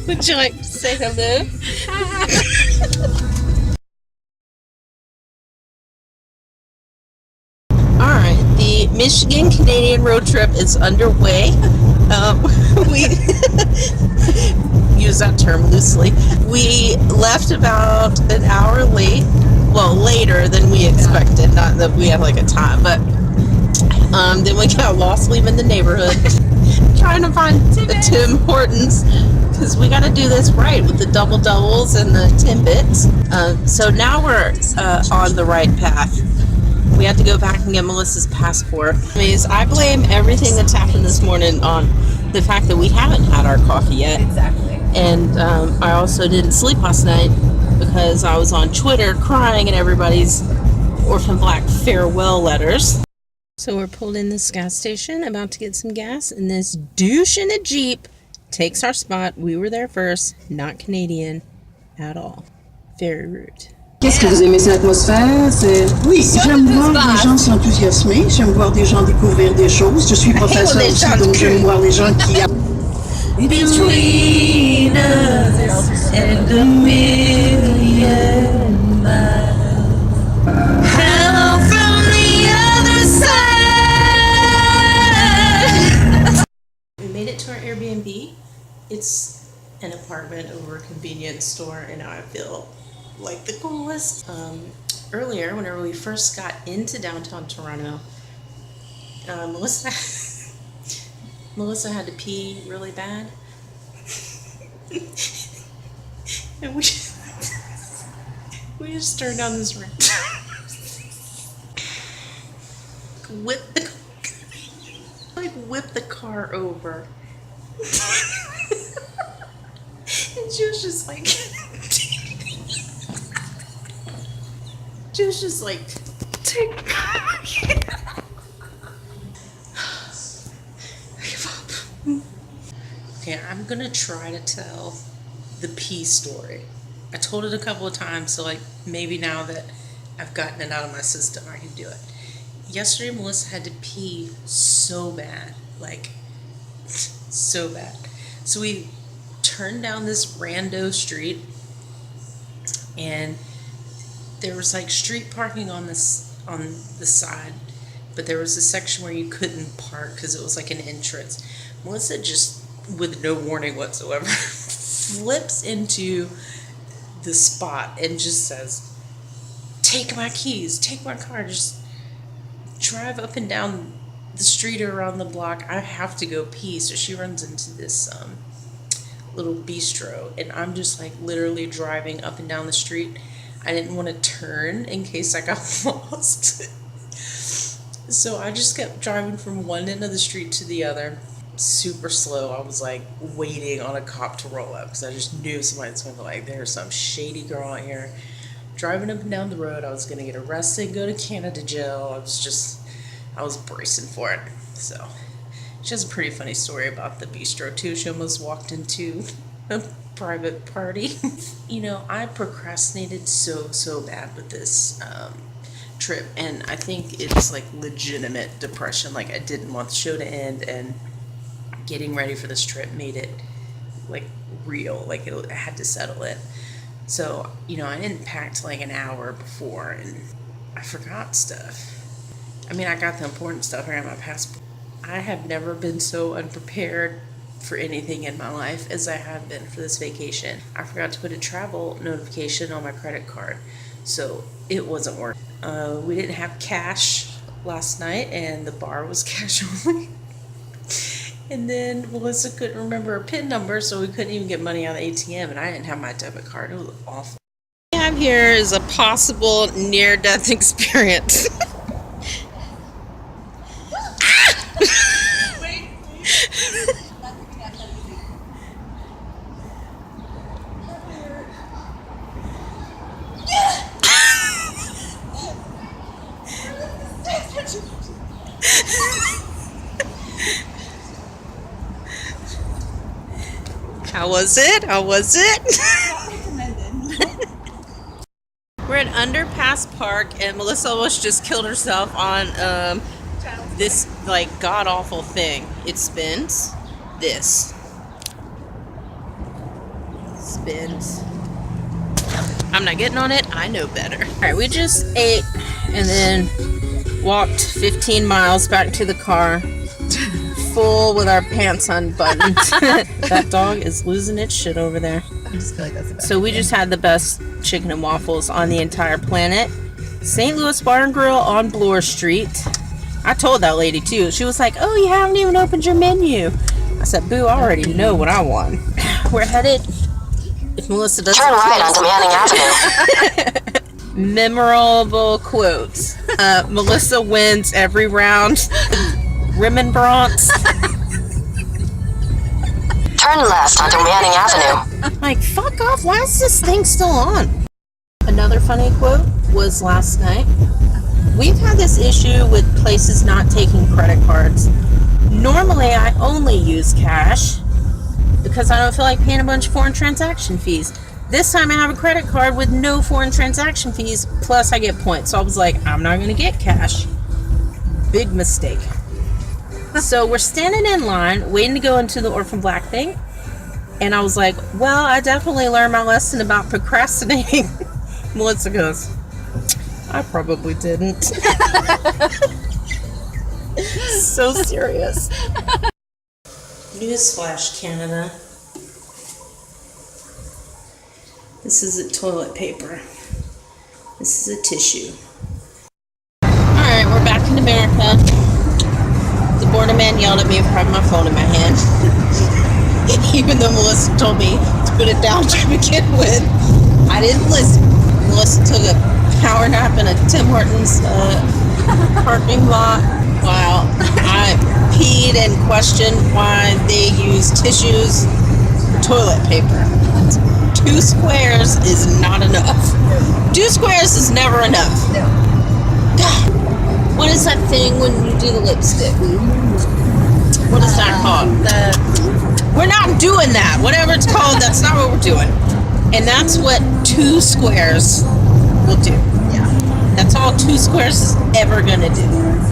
Would you like to say hello? Alright, the Michigan-Canadian road trip is underway. We use that term loosely. We left about an hour late. Well, later than we expected. Not that we had like a time, but then we got lost leaving the neighborhood. Trying to find Tim Hortons because we got to do this right with the double doubles and the Timbits. So now we're on the right path. We have to go back and get Melissa's passport. I blame everything that's happened this morning on the fact that we haven't had our coffee yet. Exactly. And I also didn't sleep last night because I was on Twitter crying at everybody's Orphan Black farewell letters. So we're pulled in this gas station, about to get some gas, and this douche in a Jeep takes our spot. We were there first, not Canadian at all. Very rude. Qu'est-ce que vous aimez cette atmosphère? Oui, j'aime voir les gens s'enthousiasmer, j'aime voir des gens découvrir des choses. Je suis professeur aussi, donc j'aime voir les gens qui... Between us and a million miles, hello from the other side. We made it to our Airbnb. It's an apartment over a convenience store, and I feel like the coolest. Earlier, whenever we first got into downtown Toronto, Melissa had to pee really bad. And we just turned down this ramp. Whip the car over. And she was just like take Okay, I'm gonna try to tell the pee story. I told it a couple of times, so like maybe now that I've gotten it out of my system, I can do it. Yesterday, Melissa had to pee so bad, like so bad. So we turned down this rando street, and there was like street parking on the side, but there was a section where you couldn't park because it was like an entrance. Melissa just, with no warning whatsoever, flips into the spot and just says, "Take my keys, take my car, just drive up and down the street or around the block. I have to go pee." So she runs into this little bistro, and I'm just like literally driving up and down the street. I didn't want to turn in case I got lost. So I just kept driving from one end of the street to the other, super slow. I was like waiting on a cop to roll up because I just knew somebody was going to be like, there's some shady girl out here driving up and down the road. I was going to get arrested, go to Canada jail. I was bracing for it. So she has a pretty funny story about the bistro too. She almost walked into a private party. You know, I procrastinated so bad with this trip, and I think it's like legitimate depression. Like I didn't want the show to end, and getting ready for this trip made it like real, like I had to settle it. So, you know, I didn't pack till like an hour before, and I forgot stuff. I mean, I got the important stuff. I got my passport. I have never been so unprepared for anything in my life as I have been for this vacation. I forgot to put a travel notification on my credit card, so it wasn't working. We didn't have cash last night, and the bar was cash only. And then Melissa couldn't remember her PIN number, so we couldn't even get money out of the ATM, and I didn't have my debit card. It was awful. What we have here is a possible near-death experience. How was it? Not recommended. We're at Underpass Park, and Melissa almost just killed herself on this like god awful thing. It spins this. spins. I'm not getting on it. I know better. All right, we just ate and then walked 15 miles back to the car, full with our pants unbuttoned. That dog is losing its shit over there. I just feel like that's the best. So we just had the best chicken and waffles on the entire planet. St. Louis Bar and Grill on Bloor Street. I told that lady too. She was like, "Oh, you haven't even opened your menu." I said, "Boo, I already know what I want." We're headed. If Melissa doesn't turn right onto Manning Avenue. Memorable quotes. Melissa wins every round. Rem-mem-brahnce. Turn left onto Manning Avenue. Like, fuck off. Why is this thing still on? Another funny quote was last night. We've had this issue with places not taking credit cards. Normally, I only use cash because I don't feel like paying a bunch of foreign transaction fees. This time I have a credit card with no foreign transaction fees, plus I get points. So I was like, I'm not going to get cash. Big mistake. So we're standing in line, waiting to go into the Orphan Black thing. And I was like, well, I definitely learned my lesson about procrastinating. Melissa goes, I probably didn't. So serious. Newsflash, Canada. This isn't toilet paper. This is a tissue. Alright, we're back in America. The border man yelled at me for having my phone in my hand. Even though Melissa told me to put it down to begin with. I didn't listen. Melissa took a power nap in a Tim Hortons parking lot while I peed and questioned why they use tissues for toilet paper. 2 squares is not enough. 2 squares is never enough. No. God, what is that thing when you do the lipstick? What is that called? We're not doing that. Whatever it's called, that's not what we're doing. And that's what 2 squares will do. Yeah. That's all 2 squares is ever gonna do.